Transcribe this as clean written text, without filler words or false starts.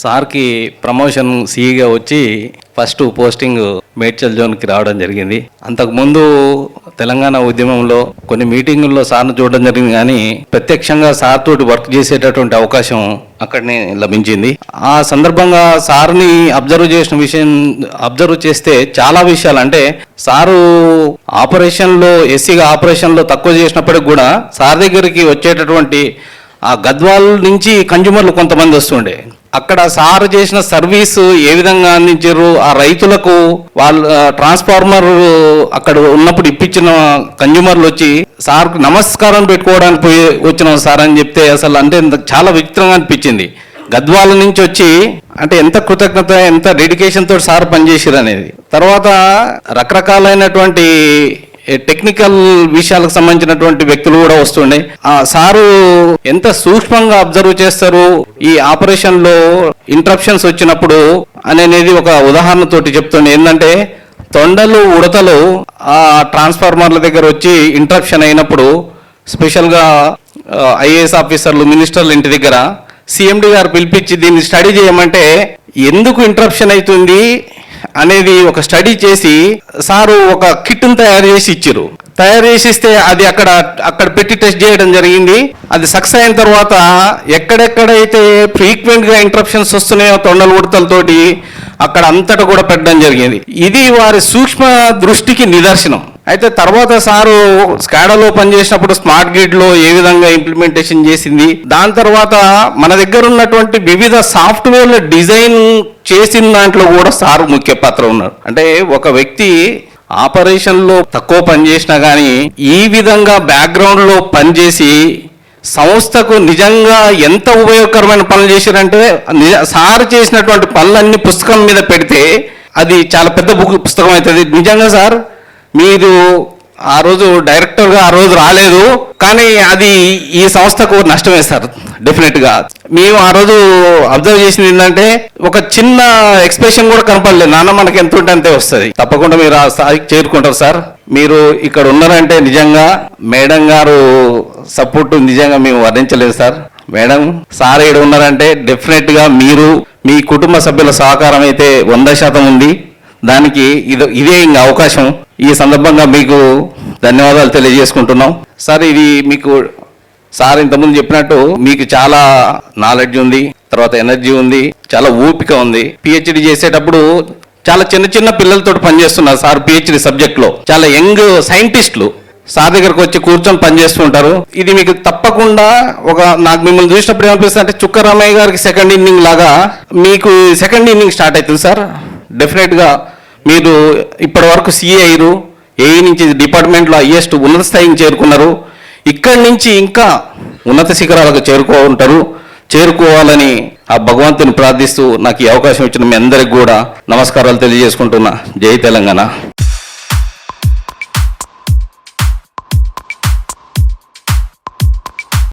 సార్కి ప్రమోషన్ సిఈగా వచ్చి first posting Medchal జోన్కి రావడం జరిగింది. అంతకుముందు తెలంగాణ ఉద్యమంలో కొన్ని మీటింగుల్లో సార్ను చూడడం జరిగింది, కానీ ప్రత్యక్షంగా సార్ తోటి వర్క్ చేసేటటువంటి అవకాశం అక్కడనే లభించింది. ఆ సందర్భంగా సార్ని అబ్జర్వ్ చేస్తే చాలా విషయాలు, అంటే సారు ఆపరేషన్లో ఎస్సీగా ఆపరేషన్లో తక్కువ చేసినప్పటికి కూడా సార్ దగ్గరికి వచ్చేటటువంటి ఆ గద్వాల్ నుంచి కన్జ్యూమర్లు కొంతమంది వస్తుండే, అక్కడ సార్ చేసిన సర్వీసు ఏ విధంగా అందించారు, ఆ రైతులకు వాళ్ళు ట్రాన్స్ఫార్మర్ అక్కడ ఉన్నప్పుడు ఇప్పించిన కన్జ్యూమర్లు వచ్చి సార్కు నమస్కారం పెట్టుకోవడానికి వచ్చినాం సార్ అని చెప్తే అసలు అంటే చాలా విచిత్రంగా అనిపించింది. గద్వాల నుంచి వచ్చి అంటే ఎంత కృతజ్ఞత, ఎంత డెడికేషన్ తోటి సార్ పనిచేసారు అనేది. తర్వాత రకరకాలైనటువంటి టెక్నికల్ విషయాలకు సంబంధించినటువంటి వ్యక్తులు కూడా వస్తుండే. ఆ సారు ఎంత సూక్ష్మంగా అబ్జర్వ్ చేస్తారు ఈ ఆపరేషన్ లో ఇంటరప్షన్స్ వచ్చినప్పుడు అనేది ఒక ఉదాహరణతోటి చెప్తుండే. ఏంటంటే తొండలు ఉడతలు ఆ ట్రాన్స్ఫార్మర్ల దగ్గర వచ్చి ఇంటరప్షన్ అయినప్పుడు స్పెషల్గా ఐఏఎస్ ఆఫీసర్లు, మినిస్టర్లు ఇంటి దగ్గర సిఎండి గారు పిలిపించి దీన్ని స్టడీ చేయమంటే ఎందుకు ఇంటరప్షన్ అవుతుంది అనేది ఒక స్టడీ చేసి సారు ఒక కిట్ను తయారు చేసి ఇచ్చారు. తయారు చేసి ఇస్తే అది అక్కడ పెట్టి టెస్ట్ చేయడం జరిగింది. అది సక్సెస్ అయిన తర్వాత ఎక్కడెక్కడైతే ఫ్రీక్వెంట్గా ఇంటరప్షన్స్ వస్తున్నాయో తొండల ఉడతలతోటి అక్కడ అంతటా కూడా పెట్టడం జరిగింది. ఇది వారి సూక్ష్మ దృష్టికి నిదర్శనం. అయితే తర్వాత సారు స్కాడాలో పనిచేసినప్పుడు స్మార్ట్ గ్రిడ్లో ఏ విధంగా ఇంప్లిమెంటేషన్ చేసింది, దాని తర్వాత మన దగ్గర ఉన్నటువంటి వివిధ సాఫ్ట్వేర్ల డిజైన్ చేసిన దాంట్లో కూడా సారు ముఖ్య పాత్ర ఉన్నారు. అంటే ఒక వ్యక్తి ఆపరేషన్లో తక్కువ పనిచేసినా కానీ ఈ విధంగా బ్యాక్గ్రౌండ్లో పనిచేసి సంస్థకు నిజంగా ఎంత ఉపయోగకరమైన పనులు చేశారంటే సార్ చేసినటువంటి పనులన్నీ పుస్తకం మీద పెడితే అది చాలా పెద్ద పుస్తకం అవుతుంది. నిజంగా సార్ మీరు ఆ రోజు డైరెక్టర్గా ఆ రోజు రాలేదు, కానీ అది ఈ సంస్థకు నష్టమే సార్. డెఫినెట్గా మేము ఆ రోజు అబ్జర్వ్ చేసింది ఏంటంటే ఒక చిన్న ఎక్స్ప్రెషన్ కూడా కనపడలేదు. నాన్న మనకి ఎంత ఉంటే అంతే వస్తుంది, తప్పకుండా మీరు ఆ స్థాయికి చేరుకుంటారు సార్. మీరు ఇక్కడ ఉన్నారంటే నిజంగా మేడం గారు సపోర్ట్ నిజంగా మేము వర్ణించలేదు సార్. మేడం సార్ ఇక్కడ ఉన్నారంటే డెఫినెట్గా మీరు మీ కుటుంబ సభ్యుల సహకారం అయితే 100% ఉంది. దానికి ఇదే ఇంకా అవకాశం. ఈ సందర్భంగా మీకు ధన్యవాదాలు తెలియజేసుకుంటున్నాం సార్. ఇది మీకు సార్ ఇంతకుముందు చెప్పినట్టు మీకు చాలా నాలెడ్జ్ ఉంది, తర్వాత ఎనర్జీ ఉంది, చాలా ఓపిక ఉంది. పిహెచ్డి చేసేటప్పుడు చాలా చిన్న పిల్లలతో పనిచేస్తున్నారు సార్. పిహెచ్డి సబ్జెక్ట్లో చాలా యంగ్ సైంటిస్టులు సార్ దగ్గరకు వచ్చి కూర్చొని పనిచేస్తుంటారు. ఇది మీకు తప్పకుండా నాకు మిమ్మల్ని చూసినప్పుడు ఏమనిపిస్తుంది అంటే చుక్కరామయ్య గారికి సెకండ్ ఇన్నింగ్ లాగా మీకు సెకండ్ ఇన్నింగ్ స్టార్ట్ అవుతుంది సార్. డెఫినెట్గా మీరు ఇప్పటి వరకు సిఏ అయ్యారు, ఏఈ నుంచి డిపార్ట్మెంట్లో హైయెస్ట్ ఉన్నత స్థాయికి చేరుకున్నారు. ఇక్కడి నుంచి ఇంకా ఉన్నత శిఖరాలకు చేరుకోవాలని ఆ భగవంతుని ప్రార్థిస్తూ నాకు ఈ అవకాశం ఇచ్చిన మీ అందరికి కూడా నమస్కారాలు తెలియజేసుకుంటున్నా. జై తెలంగాణ.